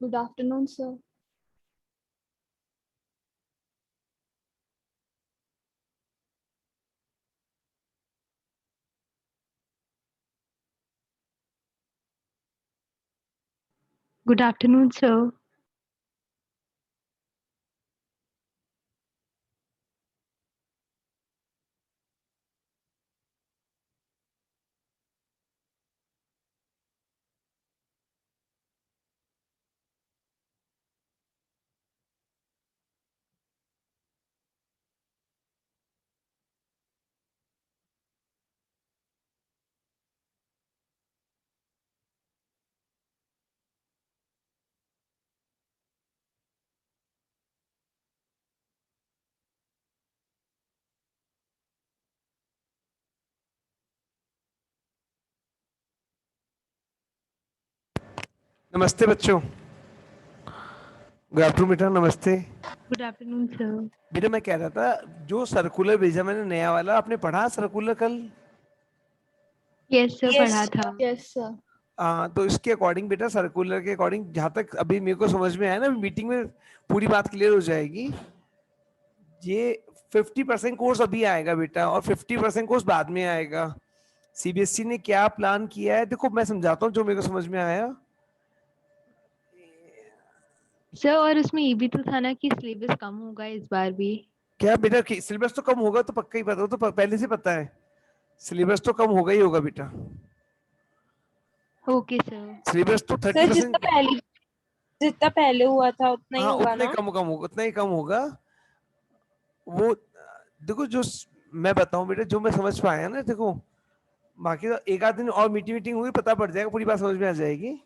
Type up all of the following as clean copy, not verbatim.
Good afternoon, sir. Good afternoon, sir. नमस्ते बच्चों। Good afternoon बेटा, नमस्ते। Good afternoon, sir. बेटा मैं कह रहा था, जो सर्कुलर भेजा मैंने नया वाला, आपने पढ़ा सर्कुलर कल? Yes, sir, Yes, पढ़ा sir. था। Yes, sir. तो इसके अकॉर्डिंग बेटा, सर्कुलर के अकॉर्डिंग जहाँ तक अभी मेरे को समझ में आया ना, मीटिंग में पूरी बात क्लियर हो जाएगी। ये 50% कोर्स अभी आएगा बेटा, और 50% कोर्स बाद में आएगा। सीबीएसई ने क्या प्लान किया है, देखो मैं समझाता हूँ जो मेरे को समझ में आया। सर, और उसमें ये भी तो था ना कि सिलेबस कम होगा इस बार भी। क्या बेटा, सिलेबस तो कम होगा, तो पक्का ही पता, वो तो पहले से पता है। सिलेबस तो कम होगा ही होगा बेटा। Okay sir. सिलेबस तो सर जितना 30%। पहले हुआ था उतना ही हाँ, होगा उतना ही ना? कम होगा, उतना ही कम होगा। वो देखो, जो मैं बताऊं बेटा, जो मैं समझ पाया ना, देखो बाकी तो एक आध दिन और मीटिंग मीटिंग हुई, पता पड़ जाएगा, पूरी बात समझ में आ जाएगी।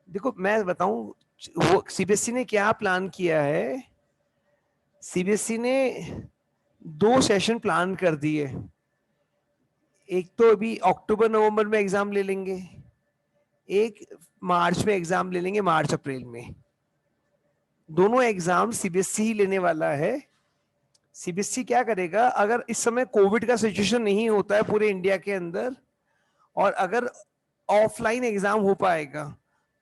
देखो मैं बताऊं, वो सीबीएसई ने क्या प्लान किया है। सीबीएसई ने 2 सेशन प्लान कर दिए। एक तो अभी अक्टूबर नवंबर में एग्जाम ले लेंगे, एक मार्च में एग्जाम ले लेंगे, मार्च अप्रैल में। दोनों एग्जाम सीबीएसई ही लेने वाला है। सीबीएसई क्या करेगा, अगर इस समय कोविड का सिचुएशन नहीं होता है पूरे इंडिया के अंदर, और अगर ऑफलाइन एग्जाम हो पाएगा,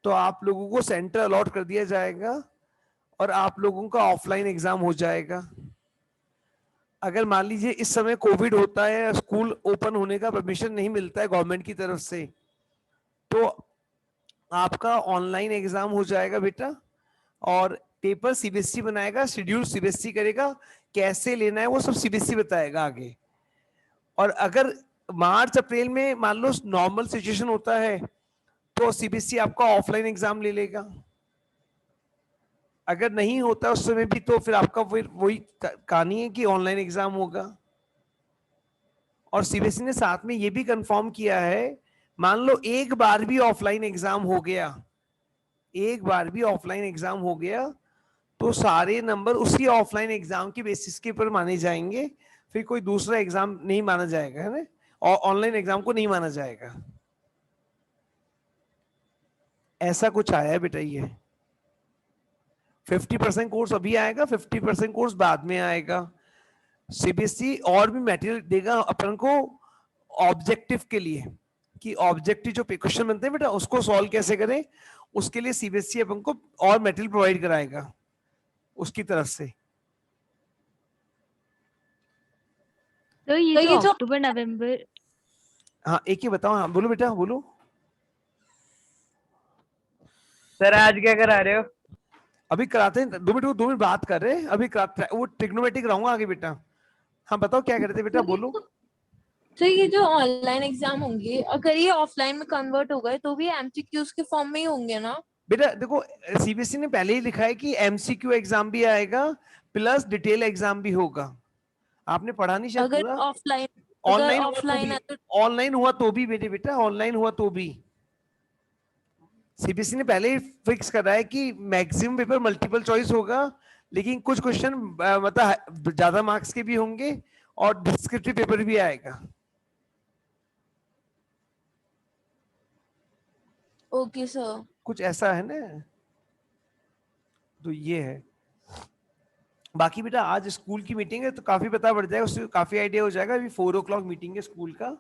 तो आप लोगों को सेंटर अलॉट कर दिया जाएगा और आप लोगों का ऑफलाइन एग्जाम हो जाएगा। अगर मान लीजिए इस समय कोविड होता है, स्कूल ओपन होने का परमिशन नहीं मिलता है गवर्नमेंट की तरफ से, तो आपका ऑनलाइन एग्जाम हो जाएगा बेटा, और पेपर सीबीएसई बनाएगा, शेड्यूल सीबीएसई करेगा, कैसे लेना है वो सब सीबीएसई बताएगा आगे। और अगर मार्च अप्रैल में मान लो नॉर्मल सिचुएशन होता है, तो सीबीएसई आपका ऑफलाइन एग्जाम ले लेगा। अगर नहीं होता उस समय भी, तो फिर आपका फिर वही कहानी है कि ऑनलाइन एग्जाम होगा। और सीबीएसई ने साथ में ये भी कंफर्म किया है, मान लो एक बार भी ऑफलाइन एग्जाम हो गया, एक बार भी ऑफलाइन एग्जाम हो गया, तो सारे नंबर उसी ऑफलाइन एग्जाम के बेसिस के ऊपर माने जाएंगे, फिर कोई दूसरा एग्जाम नहीं माना जाएगा, है ना, और ऑनलाइन एग्जाम को नहीं माना जाएगा। ऐसा कुछ आया है बेटा। ये 50% कोर्स अभी आएगा, 50% कोर्स बाद में आएगा। सीबीएसई और भी मटेरियल देगा अपन को ऑब्जेक्टिव के लिए, कि ऑब्जेक्टिव जो क्वेश्चन बनते हैं बेटा, उसको सॉल्व कैसे करें, उसके लिए सीबीएसई अपन को और मटेरियल प्रोवाइड कराएगा उसकी तरफ से। तो ये तो जो ये जो अक्टूबर नवंबर। हाँ, एक ही बताओ। हाँ बोलो बेटा, बोलो। सर आज क्या करा रहे हो? अभी कराते हैं, 2 मिनट बात कर रहे हैं, अभी कराते वो ट्रिग्नोमेट्रिक रहूंगा आगे बेटा। हाँ बताओ क्या करते बेटा, बोलो। तो ये जो ऑनलाइन एग्जाम होंगे, अगर ये ऑफलाइन में कन्वर्ट हो गए तो भी एमसीक्यूज के फॉर्म में ही होंगे ना? बेटा देखो, सीबीएसई ने पहले ही लिखा है कि एमसीक्यू एग्जाम भी आएगा, प्लस डिटेल एग्जाम भी होगा। आपने पढ़ा नहीं शायद अगर पूरा। ऑफलाइन अगर ऑनलाइन हुआ तो ऑफलाइन भी, है तो ऑनलाइन हुआ तो भी बेटे, बेटा ऑनलाइन हुआ तो भी सीबीएसई ने पहले ही फिक्स करा है कि मैक्सिमम पेपर मल्टीपल चॉइस होगा, लेकिन कुछ क्वेश्चन मतलब ज्यादा मार्क्स के भी होंगे, और डिस्क्रिप्टिव पेपर भी आएगा। Okay sir. कुछ ऐसा है ना, तो ये है। बाकी बेटा आज स्कूल की मीटिंग है, तो काफी पता पड़ जाएगा, उससे काफी आइडिया हो जाएगा। अभी 4 o'clock मीटिंग है स्कूल का,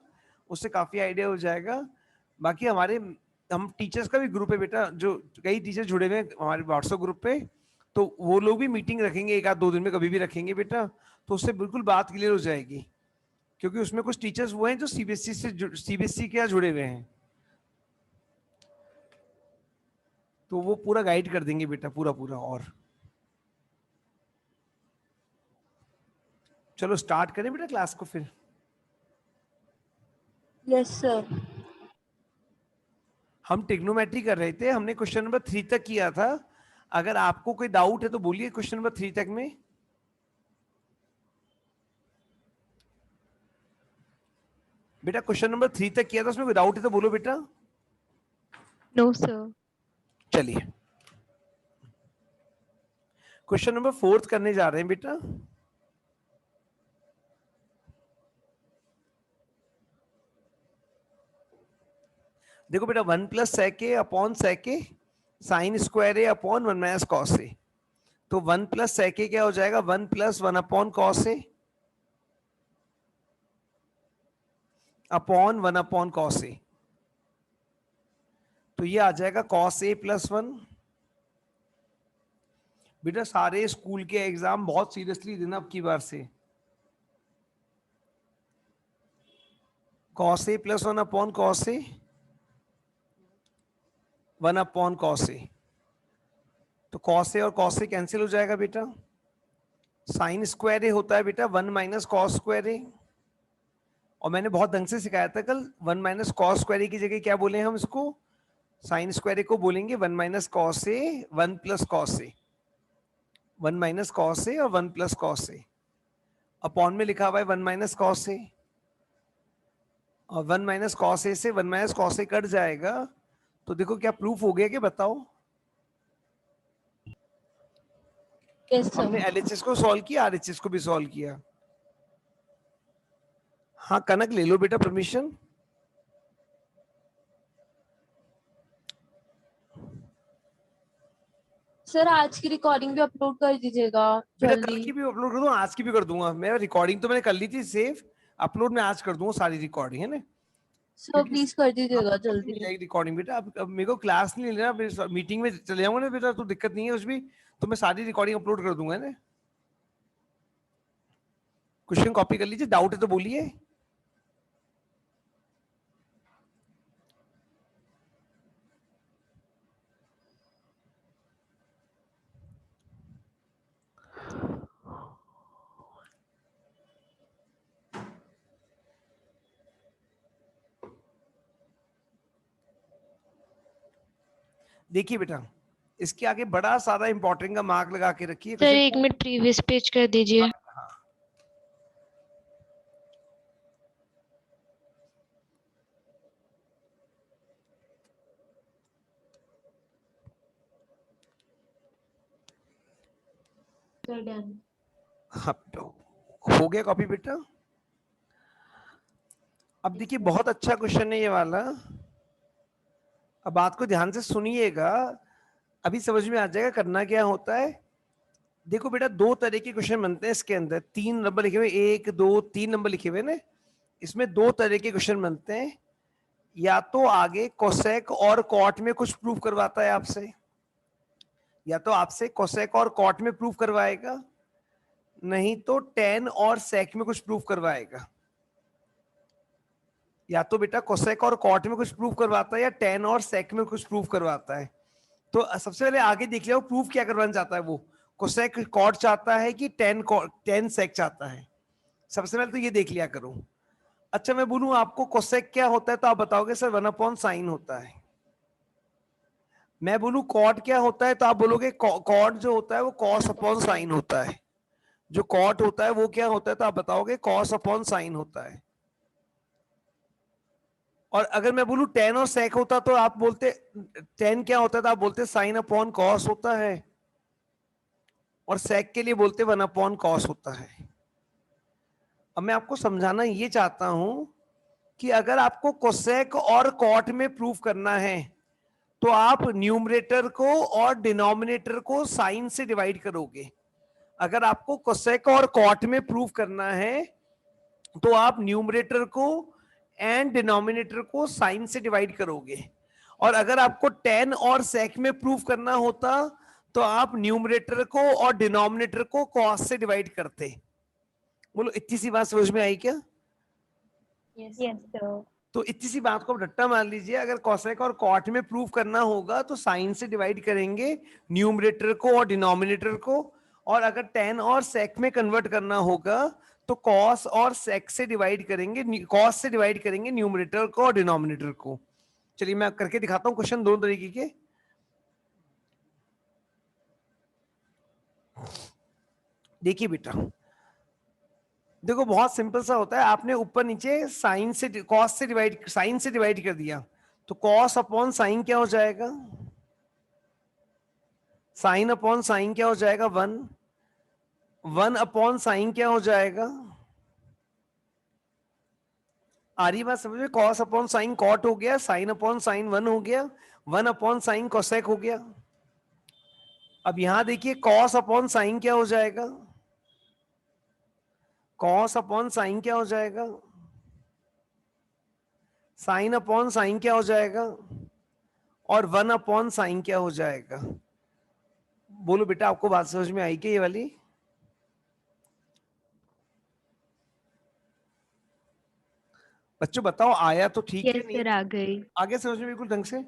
उससे काफी आइडिया हो जाएगा। बाकी हमारे हम टीचर्स का भी ग्रुप है बेटा, जो कई टीचर जुड़े हुए हैं हमारे व्हाट्सएप ग्रुप पे, तो वो लोग भी मीटिंग रखेंगे, 1 आध 2 दिन में कभी भी रखेंगे बेटा, तो उससे बिल्कुल बात क्लियर हो जाएगी, क्योंकि उसमें कुछ टीचर्स वो हैं जो सीबीएसई के यहाँ जुड़े हुए हैं, तो वो पूरा गाइड कर देंगे बेटा, पूरा पूरा। और चलो स्टार्ट करें बेटा क्लास को फिर। Yes sir. हम ट्रिग्नोमेट्री कर रहे थे, हमने क्वेश्चन नंबर 3 तक किया था। अगर आपको कोई डाउट है तो बोलिए क्वेश्चन नंबर 3 तक में। बेटा क्वेश्चन नंबर 3 तक किया था, उसमें कोई डाउट है तो बोलो बेटा। No sir. चलिए क्वेश्चन नंबर 4 करने जा रहे हैं बेटा। देखो बेटा 1 plus sec A upon sec A sine square A upon 1 minus cos A. तो 1 प्लस सेक ए क्या हो जाएगा, 1 plus 1 upon cos A upon 1 upon cos A. तो ये आ जाएगा कॉस ए प्लस 1। बेटा सारे स्कूल के एग्जाम बहुत सीरियसली देना अब की बार से। Cos A plus 1 upon cos A 1 upon cos A. तो कॉस ए और कॉस ए कैंसिल हो जाएगा बेटा। साइन स्क्वायर ए होता है बेटा 1 माइनस कॉस स्क्वायर ए। और मैंने बहुत ढंग से सिखाया था कल, 1 माइनस कॉस स्क्वायर ए की जगह क्या बोले हम इसको, साइन स्क्वायर ए को बोलेंगे 1 minus cos A 1 plus cos A. 1 minus cos ए और 1 प्लस कॉस ए। अपॉन में लिखा हुआ है 1 माइनस कॉस ए, और 1 माइनस कॉस ए से 1 माइनस कॉस ए कट जाएगा। तो देखो क्या प्रूफ हो गया कि बताओ। Yes sir. हमने एलएचएस को सॉल्व किया, आरएचएस को भी सॉल्व किया। हाँ कनक ले लो बेटा परमिशन। सर आज की रिकॉर्डिंग भी अपलोड कर दीजिएगा बेटा कल जल्दी। की भी अपलोड कर दूंगा, आज की भी कर दूंगा। मैं रिकॉर्डिंग तो मैंने कर ली थी सेव, अपलोड में आज कर दूंगा सारी रिकॉर्डिंग, है ना। सर प्लीज कर दीजिएगा जल्दी। रिकॉर्डिंग बेटा, अब मेरे को क्लास नहीं लेना, मीटिंग में चले जाऊंगा ना बेटा, तो दिक्कत नहीं है उसमें, तो मैं सारी रिकॉर्डिंग अपलोड कर दूंगा, है ना। क्वेश्चन कॉपी कर लीजिए, डाउट है तो बोलिए। देखिए बेटा इसके आगे बड़ा सारा इंपॉर्टेंट का मार्क लगा के रखिए। सर 1 मिनट प्रीवियस पेज कर दीजिए। हाँ तो हो गया कॉपी बेटा। अब देखिए बहुत अच्छा क्वेश्चन है ये वाला, अब बात को ध्यान से सुनिएगा, अभी समझ में आ जाएगा करना क्या होता है। देखो बेटा 2 तरह के क्वेश्चन बनते हैं इसके अंदर, 3 नंबर लिखे हुए, 1 2 3 नंबर लिखे हुए ना, इसमें 2 तरह के क्वेश्चन बनते हैं। या तो आगे कोसेक और कॉट में कुछ प्रूफ करवाता है आपसे, या तो आपसे कोसेक और कॉट में प्रूफ करवाएगा, नहीं तो टेन और सेक में कुछ प्रूफ करवाएगा। या तो बेटा कोसेक और कॉट में कुछ प्रूफ करवाता है, या टेन और सेक में कुछ प्रूफ करवाता है। तो सबसे पहले आगे देख लिया प्रूफ क्या करवाना चाहता है, वो कोसेक कॉट चाहता है कि टेन सेक चाहता है। सबसे पहले तो ये देख लिया करो। अच्छा मैं बोलूं आपको कोसेक क्या होता है तो आप बताओगे सर 1 अपॉन साइन होता है। मैं बोलूं कॉट क्या होता है तो आप बोलोगे कॉट जो होता है वो कॉस अपॉन साइन होता है। जो कॉट होता है वो क्या होता है तो आप बताओगे कॉस अपॉन साइन होता है। और अगर मैं बोलूं टेन और सेक होता तो आप बोलते टेन क्या होता है तो आप बोलते साइन अपॉन कॉस होता है, और सेक के लिए बोलते 1 अपॉन कॉस होता है। अब मैं आपको समझाना ये चाहता हूं कि अगर आपको कोसेक और कॉट में प्रूफ करना है तो आप न्यूमरेटर को और डिनोमिनेटर को साइन से डिवाइड करोगे। अगर आपको कोसेक और कॉट में प्रूफ करना है तो आप न्यूमरेटर को एंड डिनोमिनेटर को साइन से डिवाइड करोगे। और अगर आपको tan और sec में प्रूव करना होता तो आप न्यूमरेटर को और डिनोमिनेटर को cos से डिवाइड करते। बोलो इतनी सी बात समझ में आई क्या? Yes sir. तो इतनी सी बात को आप रट्टा मान लीजिए, अगर cosec और cot में प्रूव करना होगा तो साइन से डिवाइड करेंगे न्यूमरेटर को और डिनोमिनेटर को, और अगर tan और sec में कन्वर्ट करना होगा तो cos और sec से डिवाइड करेंगे, cos से डिवाइड करेंगे न्यूमरेटर को और डिनोमिनेटर को। चलिए मैं करके दिखाता हूं क्वेश्चन दोनों तरीके के। देखिए बेटा, देखो बहुत सिंपल सा होता है, आपने ऊपर नीचे साइन से कॉस से डिवाइड, साइन से डिवाइड कर दिया तो कॉस अपॉन साइन क्या हो जाएगा? साइन अपॉन साइन क्या हो जाएगा? 1। 1 अपॉन साइन क्या हो जाएगा? आ रही बात समझ में? कॉस अपॉन साइन कॉट हो गया, साइन अपॉन साइन 1 हो गया, 1 अपॉन साइन कोसेक हो गया। अब यहां देखिए कॉस अपॉन साइन क्या हो जाएगा? कॉस अपॉन साइन क्या हो जाएगा? साइन अपॉन साइन क्या हो जाएगा? और 1 अपॉन साइन क्या हो जाएगा? बोलो बेटा आपको बात समझ में आई क्या ये वाली? बच्चों बताओ आया तो ठीक है, यस नहीं सर, आ गई। आगे समझ में बिल्कुल ढंग से?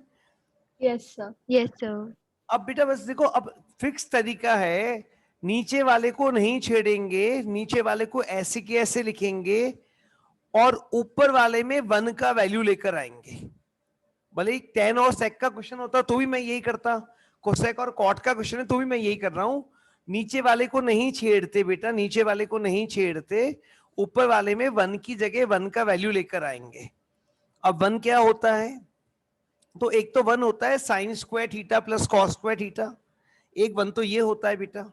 Yes sir. Yes sir. अब बेटा बस देखो, अब फिक्स तरीका है, नीचे वाले को नहीं छेड़ेंगे, नीचे वाले को ऐसे के ऐसे लिखेंगे और ऊपर वाले में 1 का वैल्यू लेकर आएंगे। भले ही tan और sec का क्वेश्चन होता तो भी मैं यही करता, कोसेक और कॉट का क्वेश्चन है तो भी मैं यही कर रहा हूं। नीचे वाले को नहीं छेड़ते बेटा, नीचे वाले को नहीं छेड़ते, ऊपर वाले में 1 की जगह 1 का वैल्यू लेकर आएंगे। अब 1 क्या होता है? तो एक तो 1 होता है sign square theta plus cos square theta, एक 1 तो ये होता है बेटा।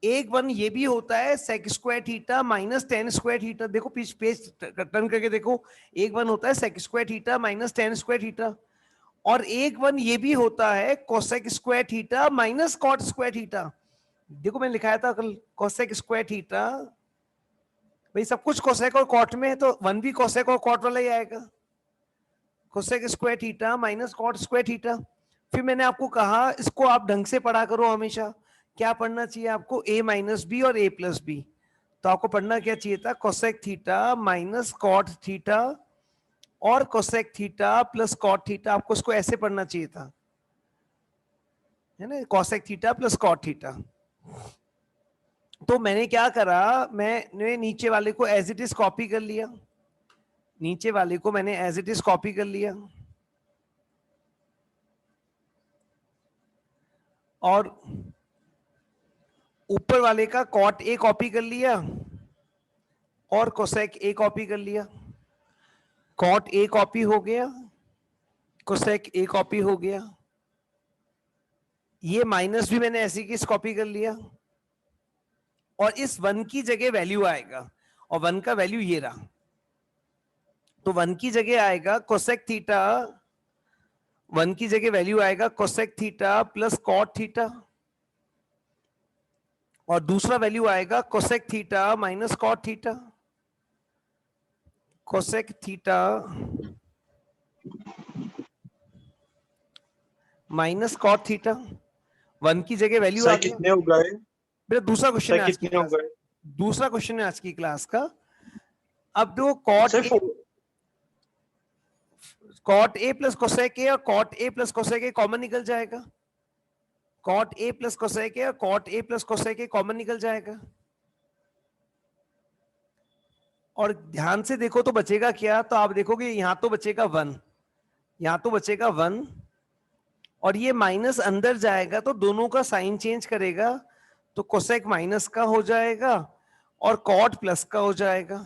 एक 1 ये भी होता है sec square theta minus tan square theta. देखो पेज टर्न करके देखो, एक 1 होता है sec square theta minus tan square theta, और एक 1 ये भी होता है cosec square theta minus cot square theta. देखो मैंने लिखाया था कल कोसेक स्क्वायर थीटा, भाई सब कुछ कोसेक और कॉट में है तो 1 भी कोसेक और कॉट वाला ही आएगा, cosec square theta minus cot square theta. फिर मैंने आपको कहा इसको आप ढंग से पढ़ा करो हमेशा। क्या पढ़ना चाहिए आपको? a माइनस बी और a प्लस बी। तो आपको पढ़ना क्या चाहिए था? Cosec theta minus cot theta और cosec theta plus cot theta. आपको इसको ऐसे पढ़ना चाहिए था, है ना, cosec theta plus cot theta. तो मैंने क्या करा, मैंने नीचे वाले को एज इट इज कॉपी कर लिया, नीचे वाले को मैंने एज इट इज कॉपी कर लिया और ऊपर वाले का कॉट ए कॉपी कर लिया और कोसेक ए कॉपी कर लिया। कॉट ए कॉपी हो गया, कोसेक ए कॉपी हो गया, ये माइनस भी मैंने ऐसे की कॉपी कर लिया, और इस 1 की जगह वैल्यू आएगा, और 1 का वैल्यू ये रहा। तो 1 की जगह आएगा कोसेक थीटा, 1 की जगह वैल्यू आएगा cosec theta plus cot theta, और दूसरा वैल्यू आएगा cosec theta minus cot theta. Cosec theta minus cot theta, 1 की जगह वैल्यू आ गया। कितने हो गए? बेटा दूसरा क्वेश्चन है आज की कितने हो क्लास, गए? दूसरा क्वेश्चन है आज की क्लास का। अब दो cot A plus cosec A और cot A plus cosec A common निकल जाएगा, cot A plus cosec A और cot A plus cosec A common निकल जाएगा। और ध्यान से देखो तो बचेगा क्या? तो आप देखोगे यहां तो बचेगा 1, यहां तो बचेगा 1, और ये माइनस अंदर जाएगा तो दोनों का साइन चेंज करेगा, तो कोसेक माइनस का हो जाएगा और कॉट प्लस का हो जाएगा,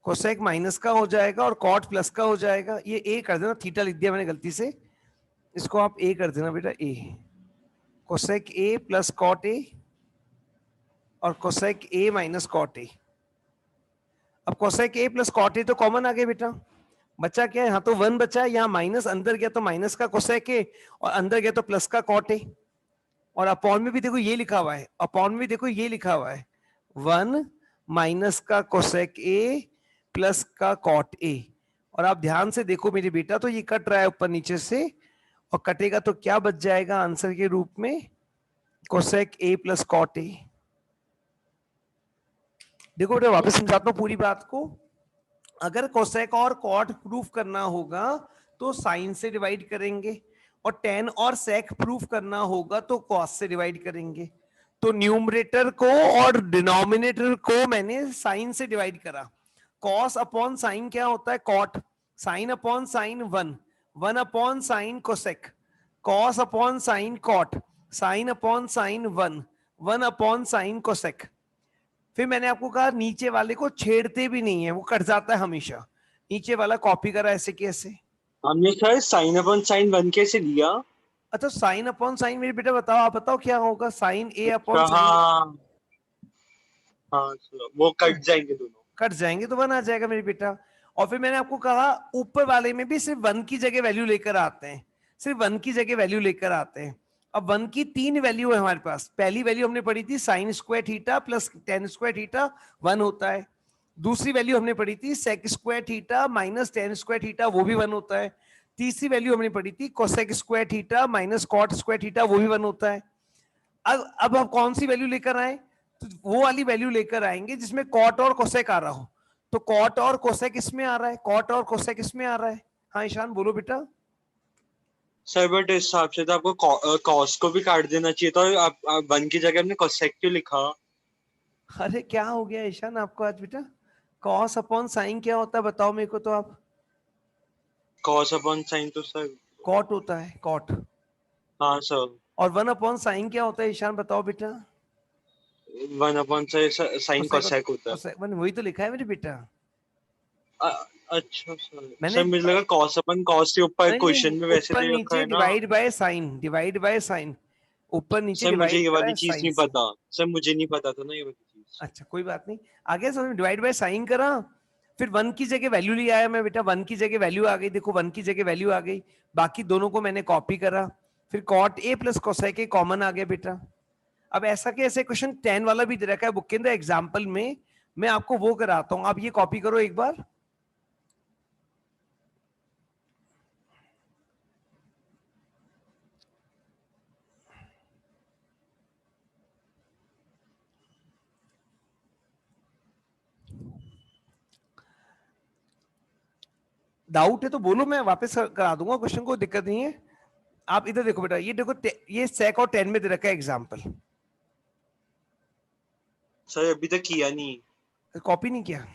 कोसेक माइनस का हो जाएगा और कॉट प्लस का हो जाएगा। ये ए कर देना, थीटा लिख दिया मैंने गलती से, इसको आप ए कर देना बेटा, A cosec A plus cot A और cosec A minus cot A. अब cosec A plus cot A तो कॉमन आ गए बेटा, बचा क्या? यहाँ तो 1 बचा है, यहाँ माइनस अंदर गया तो माइनस का कोसेक ए और अंदर गया तो प्लस का कॉट ए, और अपॉन में भी देखो ये लिखा हुआ है, अपॉन में देखो ये लिखा हुआ है 1 माइनस का कोसेक ए प्लस का कॉट ए, और आप ध्यान से देखो मेरे बेटा, तो ये कट रहा है ऊपर नीचे से, और कटेगा तो क्या बच जाएगा आंसर के रूप में, cosec A plus cot A. देखो बेटा वापस समझाता हूँ पूरी बात को। अगर कोसेक और कॉट प्रूफ करना होगा तो साइन से डिवाइड करेंगे, और टेन और सेक प्रूफ करना होगा तो कॉस से डिवाइड करेंगे। तो न्यूमरेटर को और डिनोमिनेटर को मैंने साइन से डिवाइड करा। कॉस अपॉन साइन क्या होता है, cot. Sine upon sine 1, 1 upon sine cosec. Cos upon sine cot, sine upon sine 1, 1 upon sine cosec. फिर मैंने आपको कहा नीचे वाले को छेड़ते भी नहीं है, वो कट जाता है हमेशा। नीचे वाला कॉपी करा ऐसे कैसे। हमने सर साइन अपॉन साइन 1 कैसे लिया? अच्छा साइन अपॉन साइन, मेरे बेटा बताओ, आप बताओ क्या होगा, साइन ए अपॉन साइन। हाँ हाँ सर, वो कट जाएंगे दोनों। कट जाएंगे तो 1 आ जाएगा मेरे बेटा। और फिर मैंने आपको कहा ऊपर वाले में भी सिर्फ 1 की जगह वैल्यू लेकर आते हैं, सिर्फ 1 की जगह वैल्यू लेकर आते हैं। अब 1 की 3 वैल्यू है हमारे पास। पहली वैल्यू हमने पढ़ी थी sine square theta plus tan square theta 1 होता है। दूसरी वैल्यू हमने पढ़ी थी sec square theta minus tan square theta, वो भी 1 होता है। तीसरी वैल्यू हमने पढ़ी थी cosec square theta minus cot square theta, वो भी 1 होता है। अब हम कौन सी वैल्यू लेकर आए, तो वो वाली वैल्यू लेकर आएंगे जिसमें कॉट और कोसेक आ रहा हो। तो कॉट और कोसेक इसमें आ रहा है, कॉट और कोसेक इसमें आ रहा है। हाँ ईशान बोलो बेटा। सर बट इस हिसाब से तो आपको कॉस को भी काट देना चाहिए था। आप 1 की जगह आपने कोसेक क्यों लिखा? अरे क्या हो गया ईशान आपको आज बेटा, कॉस अपॉन साइन क्या होता है बताओ मेरे को तो आप। कॉस अपॉन साइन तो सर कॉट होता है, कॉट। हाँ सर। और 1 अपॉन साइन क्या होता है ईशान बताओ बेटा। 1 अपॉन साइन कोसेक होता है। कोसेक, मैंने वही तो लिखा है मेरे बेटा। अच्छा सर, मैंने सर मुझे लगा कॉस अपन कॉस के ऊपर नहीं नहीं, क्वेश्चन में वैसे ऊपर दे रखा नीचे है ना। Divide by sine, divide by sine, ऊपर नीचे सर मुझे डिवाइड ये करा वाली है चीज साइन नहीं से। पता। सर मुझे नहीं पता था ना ये वाली चीज। अच्छा कोई बात नहीं, आगे समझ, डिवाइड बाय साइन करा। फिर 1 की जगह वैल्यू ले आया मैं बेटा, 1 की जगह वैल्यू आ गई, देखो 1 की जगह वैल्यू आ गई। बाकी दोनों को मैंने कॉपी करा। फिर cot A plus cosec A common आ गया बेटा। अब ऐसा कि ऐसे क्वेश्चन 10 वाला भी दे रखा है बुक के अंदर एग्जाम्पल में, मैं आपको वो कराता हूं, आप ये कॉपी करो एक बार। डाउट है तो बोलो, मैं वापस करा दूंगा क्वेश्चन, को दिक्कत नहीं है। आप इधर देखो बेटा, ये देखो ये सेक और 10 में दे रखा है एग्जाम्पल। सर अभी तक किया नहीं। कॉपी नहीं किया।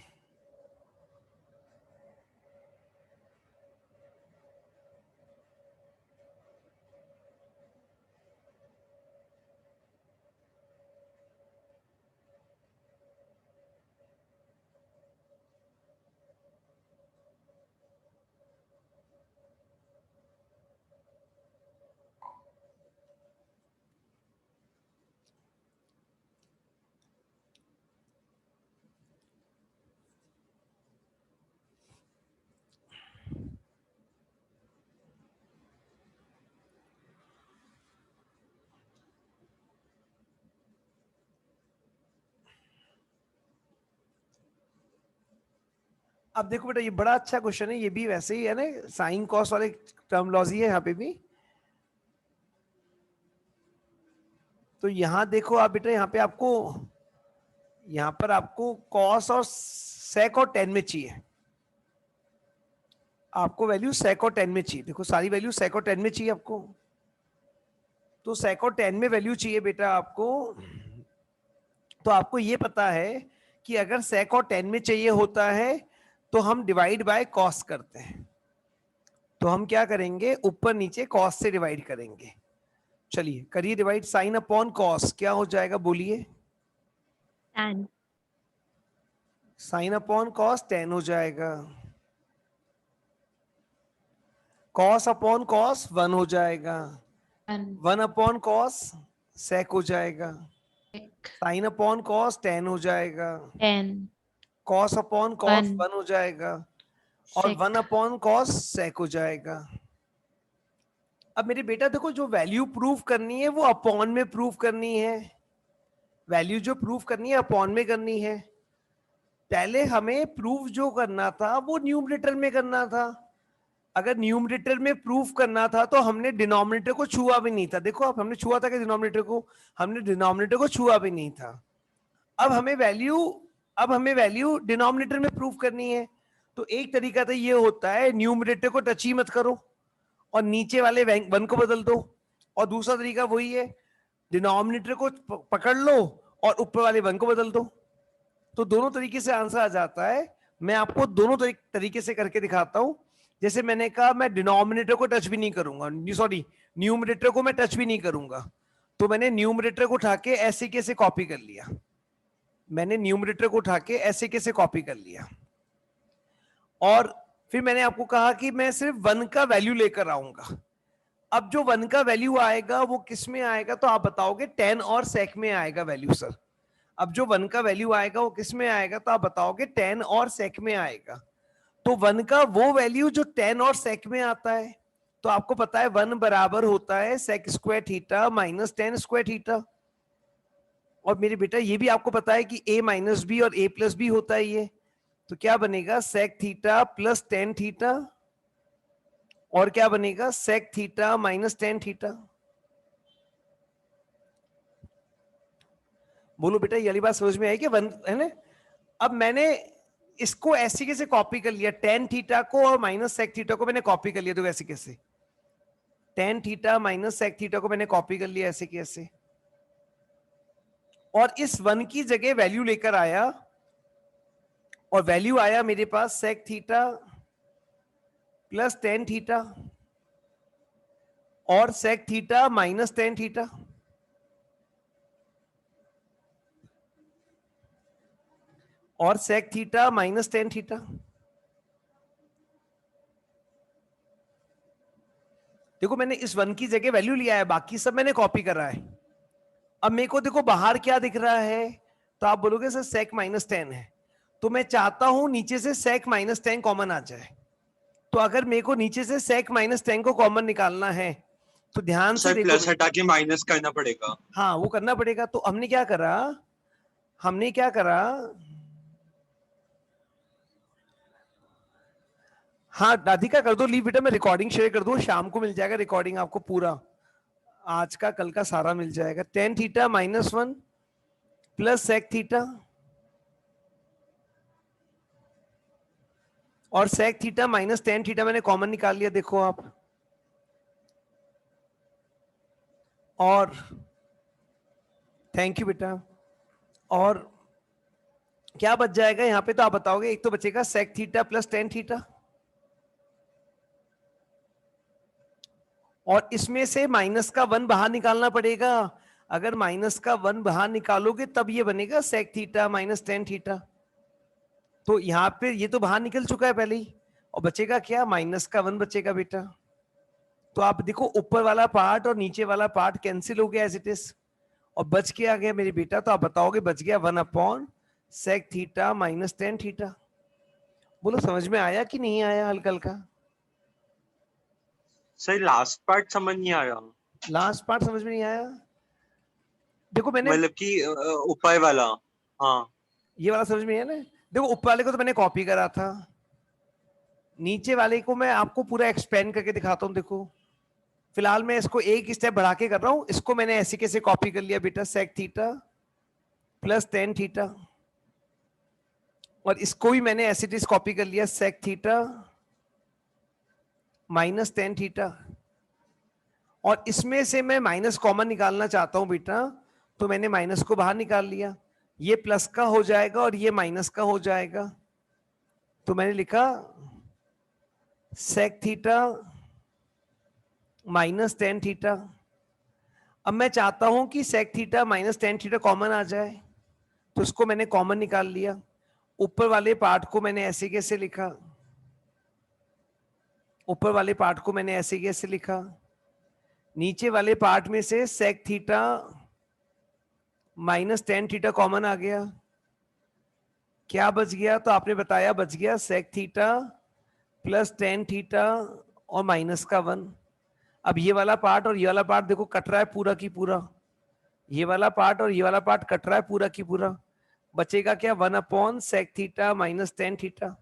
अब देखो बेटा ये बड़ा अच्छा क्वेश्चन है, ये भी वैसे ही है ना, साइन कॉस वाले टर्मोलॉजी है यहाँ पे भी। तो यहाँ देखो आप बेटा, यहाँ पे आपको, यहाँ पर आपको कॉस और सेक और 10 में चाहिए, आपको वैल्यू सेक और 10 में चाहिए। देखो सारी वैल्यू सेक और 10 में चाहिए आपको। तो सेक और 10 में वैल्यू चाहिए बेटा आपको। तो आपको ये पता है कि अगर सेक और 10 में चाहिए होता है तो हम डिवाइड बाय कॉस करते हैं। तो हम क्या करेंगे, ऊपर नीचे कॉस से डिवाइड करेंगे। चलिए करिए डिवाइड, साइन अपॉन कॉस क्या हो जाएगा बोलिए। tan साइन अपॉन कॉस 10 हो जाएगा। कॉस अपॉन कॉस 1 हो जाएगा। 1 अपॉन कॉस सेक हो जाएगा। साइन अपॉन कॉस 10 हो जाएगा। tan कॉस अपॉन कॉस 1 1 हो जाएगा। और sec 1 अपॉन कॉस सेक हो जाएगा। अब मेरे बेटा देखो, जो वैल्यू प्रूफ करनी है वो अपॉन में प्रूफ करनी है। वैल्यू जो प्रूफ करनी है अपॉन में करनी है। पहले हमें प्रूफ जो करना था वो न्यूमरेटर में करना था। अगर न्यूमरेटर में प्रूफ करना था तो हमने डिनोमिनेटर को छुआ भी नहीं था। देखो अब हमने छुआ था कि डिनोमिनेटर को, हमने डिनोमिनेटर को छुआ भी नहीं था। अब हमें वैल्यू डिनोमिनेटर में प्रूफ करनी है। तो एक तरीका तो ये होता है न्यूमरेटर को टच ही मत करो और नीचे वाले वन को बदल दो, और दूसरा तरीका वही है डिनोमिनेटर को पकड़ लो और ऊपर वाले वन को बदल दो। तो दोनों तरीके से आंसर आ जाता है। मैं आपको दोनों तरीके से करके दिखाता हूं। जैसे मैंने कहा मैं डिनोमिनेटर को टच भी नहीं करूंगा, सॉरी न्यूमरेटर को मैं टच भी नहीं करूंगा। तो मैंने न्यूमरेटर को उठा के ऐसे कैसे कॉपी कर लिया, मैंने न्यूमरेटर को उठा के ऐसे कैसे कॉपी कर लिया। और फिर मैंने आपको कहा कि मैं सिर्फ वन का वैल्यू लेकर आऊंगा। अब जो वन का वैल्यू आएगा वो किस में आएगा, तो आप बताओगे 10 और सेक में आएगा वैल्यू सर। अब जो वन का वैल्यू आएगा वो किस में आएगा, तो आप बताओगे 10 और सेक में आएगा। तो वन का वो वैल्यू जो 10 और सेक में आता है, तो आपको पता है वन बराबर होता है sec square theta minus 10 square theta. और मेरे बेटा ये भी आपको पता है कि a माइनस बी और a प्लस बी होता है ये। तो क्या बनेगा सेक थीटा प्लस 10 थीटा, और क्या बनेगा सेक थीटा माइनस 10 थीटा। बोलो बेटा ये वाली बात समझ में आई कि वन है ना। अब मैंने इसको ऐसे कैसे कॉपी कर लिया, 10 थीटा को और माइनस सेक थीटा को मैंने कॉपी कर लिया। तो ऐसे कैसे 10 थीटा माइनस सेक थीटा को मैंने कॉपी कर लिया ऐसे कैसे, और इस वन की जगह वैल्यू लेकर आया, और वैल्यू आया मेरे पास सेक थीटा प्लस 10 थीटा और सेक थीटा माइनस 10 थीटा। और सेक थीटा माइनस 10 थीटा। देखो मैंने इस वन की जगह वैल्यू लिया है, बाकी सब मैंने कॉपी करा है। अब मेरे को देखो बाहर क्या दिख रहा है, तो आप बोलोगे सर सेक माइनस 10 है। तो मैं चाहता हूं नीचे से सेक माइनस 10 कॉमन आ जाए। तो अगर मेरे को नीचे से सेक माइनस 10 को कॉमन निकालना है तो ध्यान से देखो, प्लस हटा के माइनस करना पड़ेगा। हाँ वो करना पड़ेगा। तो हमने क्या करा, हाँ राधिका कर दो लीव बेटा, मैं रिकॉर्डिंग शेयर कर दूं, शाम को मिल जाएगा रिकॉर्डिंग आपको पूरा, आज का कल का सारा मिल जाएगा। 10 theta minus 1 plus sec theta और सेक थीटा माइनस 10 थीटा मैंने कॉमन निकाल लिया, देखो आप। और थैंक यू बेटा। और क्या बच जाएगा यहां पे, तो आप बताओगे। एक तो बचेगा सेक थीटा प्लस 10 थीटा, और इसमें से माइनस का 1 बाहर निकालना पड़ेगा। अगर माइनस का 1 बाहर निकालोगे तब ये बनेगा सेक थीटा माइनस 10 थीटा। तो यहाँ पे ये तो बाहर निकल चुका है पहले ही, और बचेगा क्या, माइनस का 1 बचेगा बेटा। तो आप देखो ऊपर वाला पार्ट और नीचे वाला पार्ट कैंसिल हो गया एज इट इज, और बच के आ गया मेरे बेटा। तो आप बताओगे बच गया 1 upon sec theta minus 10 theta. बोलो समझ में आया कि नहीं आया हल्का हल्का? सर लास्ट पार्ट समझ नहीं आया। लास्ट पार्ट समझ में नहीं आया? देखो मैंने मतलब कि ऊपर वाला, हाँ ये वाला समझ में आया ना। देखो ऊपर वाले को तो मैंने कॉपी करा था, नीचे वाले को मैं आपको पूरा एक्सपेंड करके दिखाता हूँ। देखो फिलहाल मैं इसको एक स्टेप बढ़ा के कर रहा हूँ। इसको मैंने ऐसे कैसे कॉपी कर लिया बेटा, सेक थीटा प्लस 10 थीटा, और इसको भी मैंने ऐसे इट कॉपी कर लिया सेक थीटा माइनस 10 थीटा। और इसमें से मैं माइनस कॉमन निकालना चाहता हूं बेटा, तो मैंने माइनस को बाहर निकाल लिया। ये प्लस का हो जाएगा और ये माइनस का हो जाएगा। तो मैंने लिखा सेक थीटा माइनस 10 थीटा। अब मैं चाहता हूं कि sec theta minus 10 theta common आ जाए, तो इसको मैंने कॉमन निकाल लिया। ऊपर वाले पार्ट को मैंने ऐसे कैसे लिखा, ऊपर वाले पार्ट को मैंने ऐसे कैसे लिखा, नीचे वाले पार्ट में से sec theta minus 10 theta common आ गया। क्या बच गया, तो आपने बताया बच गया सेक थीटा प्लस 10 थीटा और माइनस का 1। अब ये वाला पार्ट और ये वाला पार्ट देखो कट रहा है पूरा की पूरा, ये वाला पार्ट और ये वाला पार्ट कट रहा है पूरा की पूरा। बचेगा क्या 1 sec theta minus tan theta.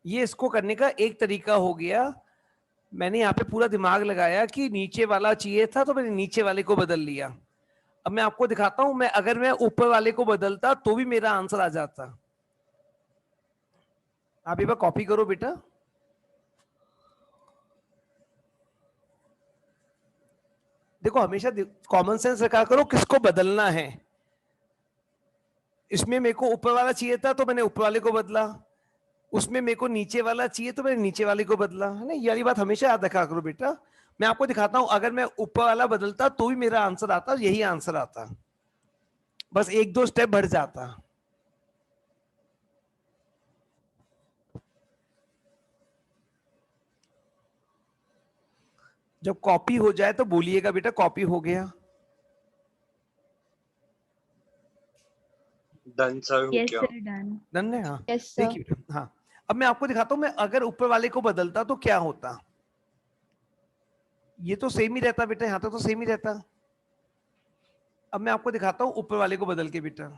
ये इसको करने का एक तरीका हो गया। मैंने यहाँ पे पूरा दिमाग लगाया कि नीचे वाला चाहिए था तो मैंने नीचे वाले को बदल लिया। अब मैं आपको दिखाता हूं, अगर मैं ऊपर वाले को बदलता तो भी मेरा आंसर आ जाता। आप एक बार कॉपी करो बेटा। देखो हमेशा कॉमन सेंस रखा करो किसको बदलना है। इसमें मेरे को ऊपर वाला चाहिए था तो मैंने ऊपर वाले को बदला, उसमें मेरे को नीचे वाला चाहिए तो मैंने नीचे वाले को बदला, है ना। ये वाली बात हमेशा याद रखा करो बेटा। मैं आपको दिखाता हूं, अगर मैं ऊपर वाला बदलता तो भी मेरा आंसर आता, यही आंसर आता, बस एक दो स्टेप बढ़ जाता। जब कॉपी हो जाए तो बोलिएगा बेटा कॉपी हो गया। डन सर, हो यस गया। Sir, done. डन है, हाँ। Yes sir. देखिए बेटा, हाँ अब मैं आपको दिखाता हूं, मैं अगर ऊपर वाले को बदलता तो क्या होता। ये तो सेम ही रहता बेटा, यहां तक तो सेम ही रहता। अब मैं आपको दिखाता हूं ऊपर वाले को बदल के बेटा।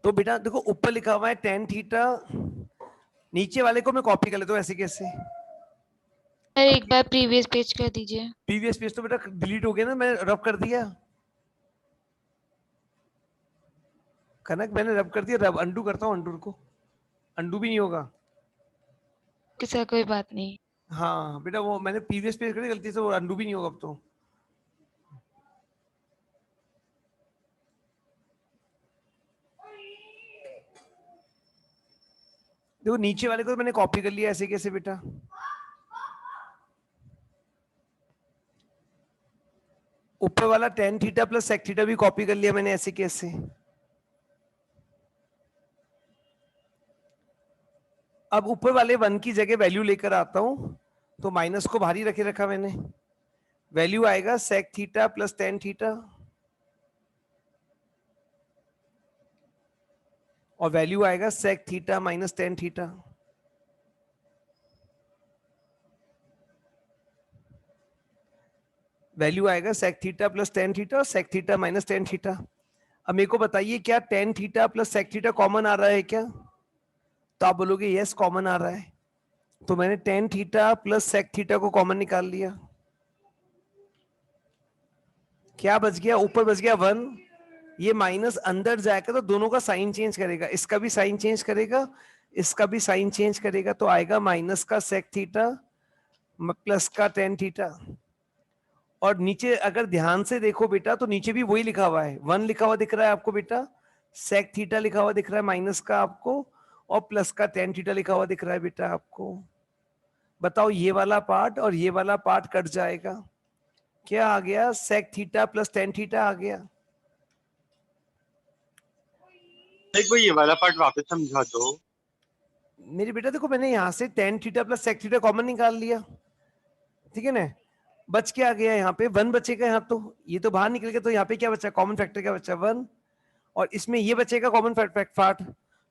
तो बेटा देखो ऊपर लिखा हुआ है tan थीटा, नीचे वाले को मैं कॉपी कर लेता हूं ऐसे कैसे। सर एक बार प्रीवियस पेज कर दीजिए। प्रीवियस पेज तो बेटा डिलीट हो गया ना, मैंने रब कर दिया। कनक मैंने रब कर दिया, रब अंडू करता हूँ, अंडू को अंडू भी नहीं होगा। कि सर कोई बात नहीं। हाँ बेटा वो मैंने प्रीवियस पेज कर दिया गलती से, वो अंडू भी नहीं होगा अब तो। देखो नीचे वाले को तो मैंने कॉपी कर लिया ऐसे कैसे बेटा। ऊपर वाला tan theta plus sec theta भी कॉपी कर लिया मैंने ऐसे कैसे। अब ऊपर वाले 1 की जगह वैल्यू लेकर आता हूं, तो माइनस को भारी रखे रखा मैंने, वैल्यू आएगा sec theta plus tan theta, और वैल्यू आएगा sec theta minus tan theta. Value आएगा sec theta plus tan theta और sec theta minus tan theta. अब मेरे को बताइए क्या tan theta plus sec theta common आ रहा है क्या। तो आप बोलोगे यस कॉमन आ रहा है, तो मैंने tan theta plus sec theta को कॉमन निकाल लिया। क्या बच गया, ऊपर बच गया 1, ये माइनस अंदर जाएगा तो दोनों का साइन चेंज करेगा, इसका भी साइन चेंज करेगा, इसका भी साइन चेंज करेगा, तो आएगा माइनस का sec थीटा प्लस का tan थीटा। और नीचे अगर ध्यान से देखो बेटा तो नीचे भी वही लिखा हुआ है, 1 लिखा हुआ दिख रहा है आपको बेटा, sec थीटा लिखा हुआ दिख रहा है माइनस का आपको, और प्लस का tan थीटा लिखा हुआ दिख रहा है बेटा आपको। बताओ ये वाला पार्ट और ये वाला पार्ट कट जाएगा, क्या आ गया sec theta plus tan theta आ गया। एक बार ये वाला पार्ट वापस समझा दो। मेरे बेटा देखो मैंने यहां से tan theta plus sec theta common निकाल लिया, ठीक है ना। बच क्या गया यहाँ पे 1 बचेगा, यहाँ तो ये तो बाहर निकल गया, तो यहाँ पे क्या बचा कॉमन फैक्टर क्या बचा 1, और इसमें ये बचेगा कॉमन पार्ट,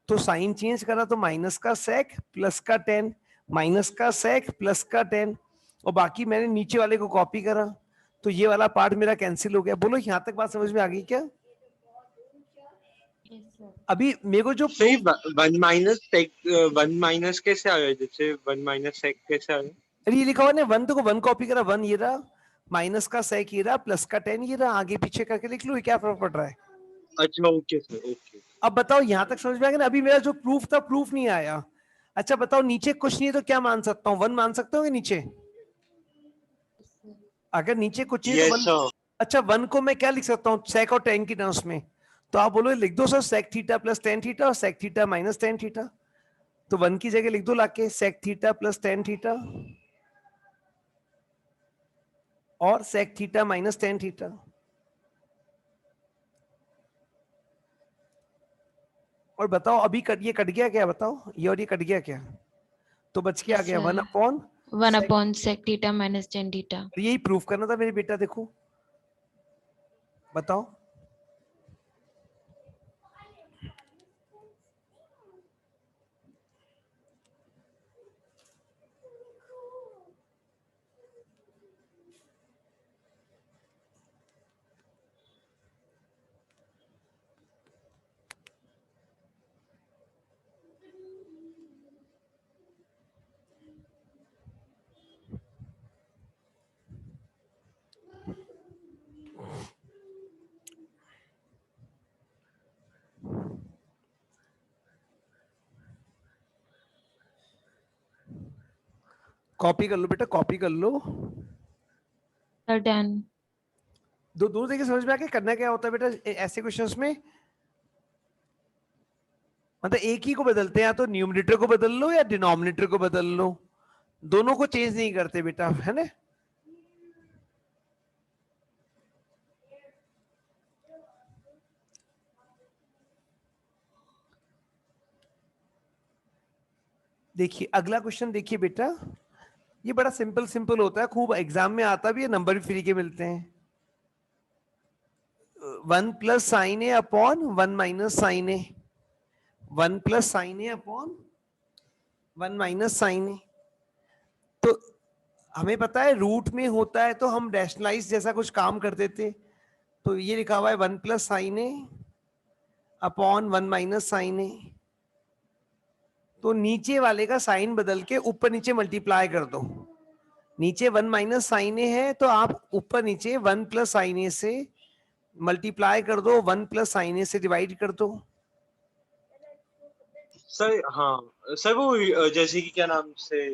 तो साइन चेंज करा तो माइनस का sec प्लस का tan, माइनस का sec प्लस का tan, और बाकी मैंने नीचे वाले को कॉपी करा, तो ये वाला पार्ट मेरा कैंसिल हो गया। बोलो यहाँ तक बात समझ में आ गई क्या। अभी मेरे को जो सही 1 माइनस कैसे आया, जैसे 1 माइनस सेक कैसे आया। अरे ये लिखा हुआ ना 1, तो 1 कॉपी करा, 1 ये रहा, माइनस का sec ये रहा, प्लस का tan ये रहा, आगे पीछे करके लिख लो, ये क्या फर्क पड़ रहा है। अच्छा ओके सर, ओके। अब बताओ यहाँ तक समझ में आ गया ना। अभी मेरा जो प्रूफ था प्रूफ नहीं आया। अच्छा बताओ नीचे कुछ नहीं है तो क्या मान सकता हूँ, 1 मान सकते हो नीचे, अगर नीचे कुछ नहीं है तो 1। Yes sir. अच्छा 1 को मैं क्या लिख सकता हूँ sec और tan की टर्म्स में, तो आप बोलो लिख दो sir sec theta plus tan theta और sec theta minus tan theta, तो 1 की जगह लिख दो लाके sec theta plus tan theta और sec theta minus tan theta. और बताओ अभी ये कट गया क्या, बताओ ये और ये कट गया क्या, तो बच के आ गया 1 upon sec theta minus tan theta. यही प्रूफ करना था मेरे बेटा। देखो बताओ कॉपी कर लो बेटा, कॉपी कर लो। Sir done. दोनों तरीके समझ में आ गया करना क्या होता है बेटा ऐसे क्वेश्चंस में। मतलब एक ही को बदलते हैं, या तो न्यूमरेटर को बदल लो या डिनोमिनेटर को बदल लो, दोनों को चेंज नहीं करते बेटा, है ना। देखिए अगला क्वेश्चन देखिए बेटा, ये बड़ा सिंपल सिंपल होता है, खूब एग्जाम में आता भी है, नंबर भी फ्री के मिलते हैं। 1 प्लस साइन ए अपॉन 1 माइनस साइन ए, 1 प्लस साइन ए अपॉन 1 माइनस साइन ए। तो हमें पता है रूट में होता है तो हम रैशनलाइज जैसा कुछ काम करते थे, तो ये लिखा हुआ है 1 प्लस साइन ए अपॉन 1 माइनस साइन ए। तो नीचे वाले का साइन बदल के ऊपर नीचे मल्टीप्लाई कर दो। नीचे 1 माइनस साइन ए है तो आप ऊपर नीचे 1 प्लस साइन ए से मल्टीप्लाई कर दो, 1 प्लस साइन ए से डिवाइड कर दो। सर हाँ सर वो जैसे कि क्या नाम से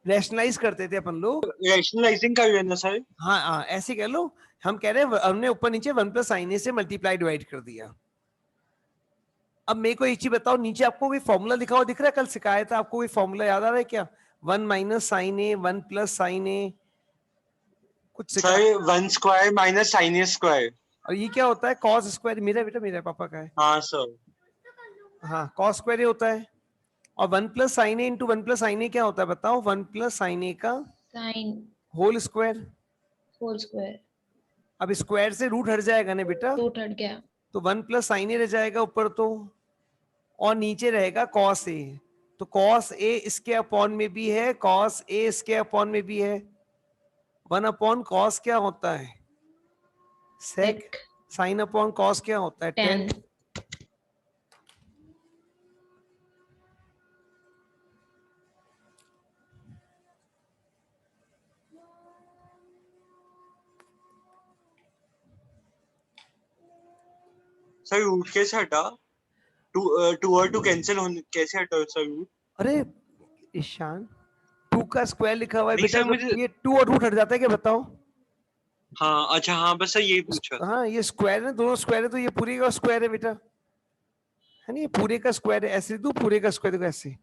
रैशनलाइज करते थे अपन लोग। रैशनलाइजिंग कर लेना सर। हाँ हाँ ऐसे कह लो, हम कह रहे हैं हमने ऊपर नीचे 1 प्लस साइन ए से मल्टीप्लाई डिवाइड कर दिया। अब मेरे को एक चीज बताओ, नीचे आपको कोई फॉर्मूला लिखा हुआ दिख रहा है? कल सिखाया था आपको, कोई फॉर्मूला याद आ रहा है क्या? 1 माइनस साइन ए, 1 प्लस साइन ए, कुछ सर 1 स्क्वायर माइनस साइन ए स्क्वायर। और ये क्या होता है? Cos square. मेरा बेटा, मेरा पापा का है। हाँ सर। हाँ कॉस स्क्वायर ये होता है। और 1 plus sine A into 1 plus sine A क्या होता है बताओ? 1 प्लस साइन ए का sine whole square. Whole square. अब स्क्वायर से रूट हट जाएगा ना बेटा, रूट हट गया। तो 1 प्लस साइन ए रह जाएगा ऊपर तो, और नीचे रहेगा कॉस ए। तो कॉस ए इसके अपॉन में भी है, कॉस ए इसके अपॉन में भी है। 1 अपॉन कॉस क्या होता है? सेक। साइन अपॉन कॉस क्या होता है? टेन। सर रूट कैसे हटा? टू और टू कैंसिल होने कैसे हटा सर रूट? अरे ईशान, 2 का स्क्वायर लिखा हुआ है नहीं बेटा, सर, तो मुझे- ये 2 और रूट हट जाता है क्या बताओ? हाँ अच्छा हाँ बस सर यही पूछा। हाँ ये स्क्वायर है, दोनों स्क्वायर है, तो ये पूरे का स्क्वायर है बेटा, है ना। ये पूरे का स्क्वायर है, ऐसे तू पूरे का स्क्वायर देखो ऐसे,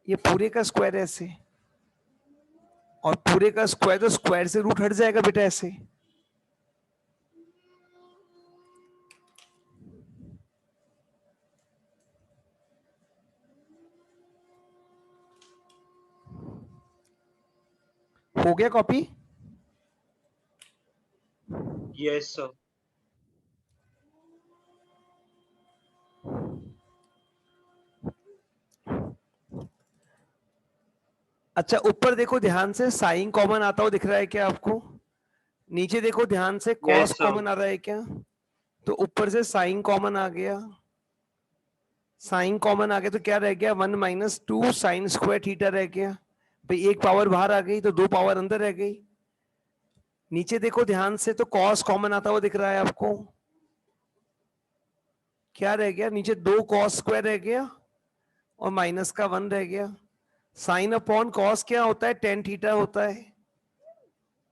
ये पूरे का स्क्वायर है ऐसे, और पूरे का स्क्वायर तो स्क्वायर से रूट हट जाएगा बेटा ऐसे। हो गया कॉपी? Yes sir. अच्छा ऊपर देखो ध्यान से, साइन कॉमन आता हुआ दिख रहा है क्या आपको? नीचे देखो ध्यान से, कॉस Yes, sir. कॉमन आ रहा है क्या? तो ऊपर से साइन कॉमन आ गया, साइन कॉमन आ गया तो क्या रह गया? 1 माइनस 2 साइन स्क्वायर थीटा रह गया। भाई एक पावर बाहर आ गई तो 2 पावर अंदर रह गई। नीचे देखो ध्यान से, तो कॉस कॉमन आता हुआ दिख रहा है आपको, क्या रह गया? नीचे 2 कॉस स्क्वायर रह गया और माइनस का 1 रह गया। साइन अपॉन कॉस क्या होता है? टेन थीटा होता है,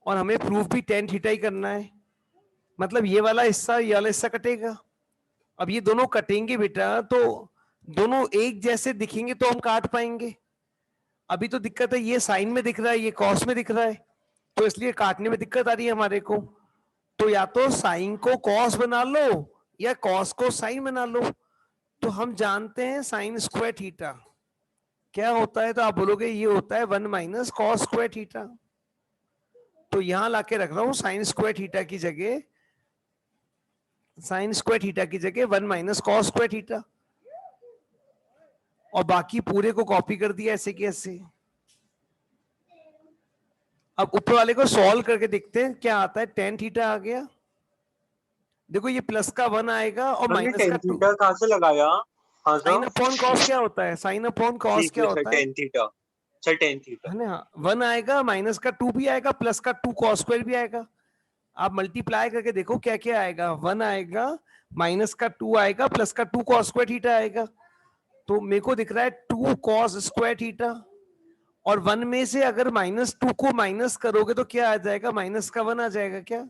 और हमें प्रूफ भी टेन थीटा ही करना है। मतलब ये वाला हिस्सा ये वाला हिस्सा कटेगा। अब ये दोनों कटेंगे बेटा, तो दोनों एक जैसे दिखेंगे तो हम काट पाएंगे। अभी तो दिक्कत है, ये साइन में दिख रहा है, ये कॉस में दिख रहा है, तो इसलिए काटने में दिक्कत आ रही है हमारे को। तो या तो साइन को कॉस बना लो या कॉस को साइन बना लो। तो हम जानते हैं साइन स्क्वायर थीटा क्या होता है, तो आप बोलोगे ये होता है 1 माइनस कॉस स्क्वायर थीटा। तो यहां लाके रख रहा हूं साइन स्क्वायर थीटा की जगह, साइन स्क्वायर थीटा की जगह 1 माइनस कॉस स्क्वायर थीटा, और बाकी पूरे को कॉपी कर दिया ऐसे की ऐसे। अब ऊपर वाले को सॉल्व करके देखते हैं क्या आता है। टेन थीटा आ गया, देखो ये प्लस का 1 आएगा और हमने माइनस का 2। थीटा कहाँ से लगाया? हाँ साइन सर। अपॉन कॉस क्या होता है? साइन अपॉन कॉस ठीक क्या है सर, होता है? Tan theta. Sir tan theta है ना। 1 आएगा, माइनस का 2 भी आएगा, प्लस का 2 कॉस स्क्वायर भी आएगा। आप मल्टीप्लाई करके देखो क्या क्या आएगा। 1 आएगा, माइनस का 2 आएगा, प्लस का 2 कॉस स्क्वायर थीटा आएगा। तो मेरे को दिख रहा है 2 cos स्क्वायर थीटा, और 1 में से अगर -2 को माइनस करोगे तो क्या आ जाएगा, -1 आ जाएगा क्या?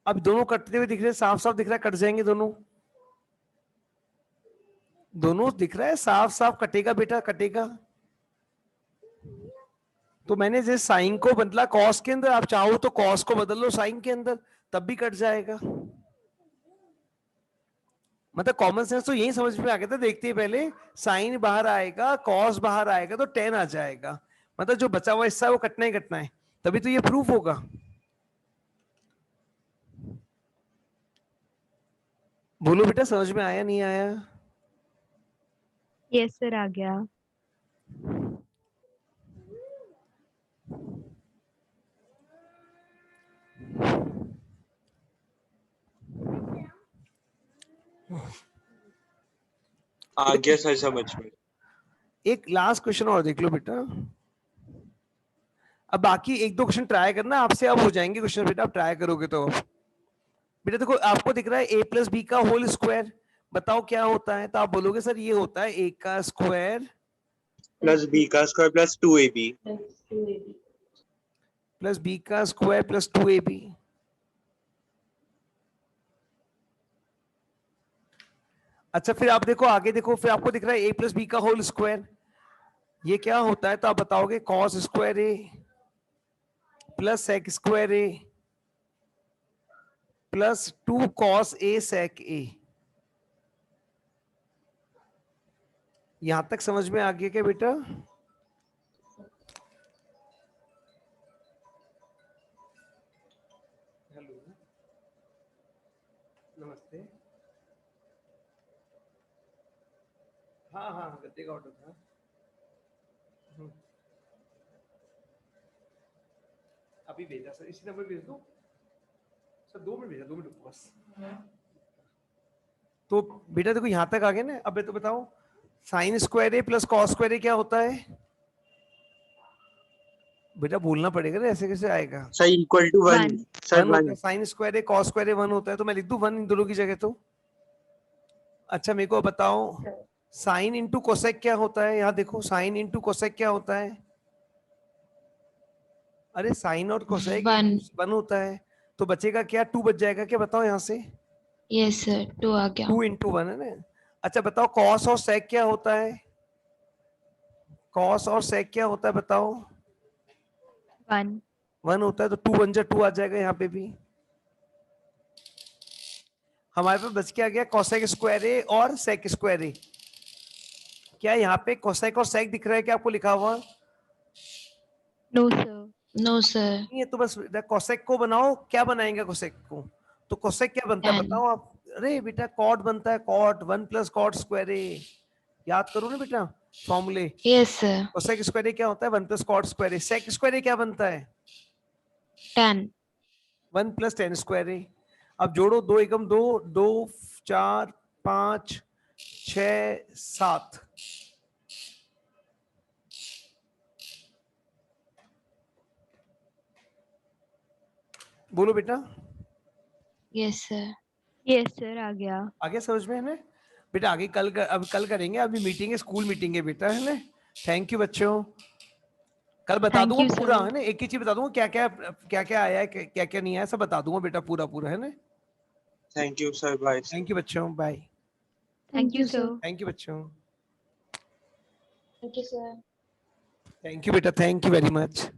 अब दोनों कटते हुए दिख रहे हैं, साफ साफ दिख रहा है कट जाएंगे दोनों, दोनों दिख रहा है साफ साफ कटेगा बेटा, कटेगा। तो मैंने जैसे साइन को बदला कॉस के अंदर, आप चाहो तो कॉस को बदल लो साइन के अंदर, तब भी कट जाएगा। मतलब कॉमन सेंस तो यही समझ में आ गया था, देखते ही पहले साइन बाहर आएगा, कॉस बाहर आएगा तो tan आ जाएगा, मतलब जो बचा हुआ हिस्सा है वो कटना ही कटना है, तभी तो ये प्रूफ होगा। बोलो बेटा समझ में आया नहीं आया? यस सर, आ गया। आ गया सर समझ में। एक लास्ट क्वेश्चन और देख लो बेटा, अब बाकी 1-2 क्वेश्चन ट्राई करना, आपसे अब हो जाएंगे क्वेश्चन बेटा, आप ट्राई करोगे तो। बेटा देखो आपको दिख रहा है a + b का होल स्क्वायर, बताओ क्या होता है? तो आप बोलोगे सर ये होता है a का स्क्वायर प्लस b का square plus 2ab। Plus b का स्क्वायर प्लस 2ab। अच्छा फिर आप देखो आगे देखो, फिर आपको दिख रहा है a + b का होल स्क्वायर, ये क्या होता है? तो आप बताओगे cos square a plus sec square a plus 2 cos a sec a। यहां तक समझ में आ गया क्या बेटा? हेलो नमस्ते। हाँ हाँ गद्दे का ऑर्डर था। अभी भेजा सर, इसी नंबर भेज दो सर, 2 मिनट भेजा, 2 मिनट रुको बस। तो बेटा देखो यहां तक आ गए ना, अब तो बताओ sine square a plus cos square a क्या होता है? बेटा बोलना पड़ेगा ना, ऐसे कैसे आएगा? सर इक्वल टू 1 1 सर 1 होता 1। है, sine square a cos square a 1 होता है, तो मैं लिख दूं 1 इन दोनों की जगह तो। अच्छा मेरे को बताओ साइन इंटू कोसेक क्या होता है? यहाँ देखो साइन इंटू कोसेक क्या होता है? अरे साइन और कोसेक 1। 1 होता है, तो बचेगा क्या? 2 बच जाएगा क्या, बताओ यहाँ से? यस सर 2 आ गया। 2 × 1 है ना। अच्छा बताओ कॉस और सेक क्या होता है? कॉस और सेक क्या होता है बताओ? 1 1 होता है, तो 2 1 जा 2 आ जाएगा यहाँ पे भी। हमारे पास बच के आ गया कोसेक स्क्वायर a और सेक स्क्वायर a। क्या यहाँ पे कोसेक और सेक दिख रहा है क्या आपको लिखा हुआ? No sir. No sir. नहीं है तो बस कोसेक को बनाओ, क्या बनाएंगे कोसेक को? तो कोसेक क्या बनता है tan। बताओ आप? अरे बेटा कॉट बनता है, कॉट 1 + कॉट स्क्वायर a, याद करो ना बेटा फॉर्मूले। Yes sir. Cosec square a क्या होता है? 1 + cot square a। Sec square a क्या बनता है? tan। 1 + tan square a। अब जोड़ो 2 एकम 2, 2 4 5 6 7। बोलो बेटा। Yes sir. यस सर, आ गया। आगे समझ में है ना बेटा? आगे अब कल करेंगे, अभी मीटिंग है, स्कूल मीटिंग है बेटा, है ना। थैंक यू बच्चों, कल बता Thank दूंगा you, पूरा, sir. है ना, एक ही चीज बता दूंगा, क्या क्या आया है, क्या क्या नहीं आया, सब बता दूंगा बेटा पूरा पूरा, है ना। Thank you sir, bye. Thank you बच्चों, bye. Thank you, sir. Thank you बच्चों, thank you sir. Thank you बेटा, थैंक यू वेरी मच।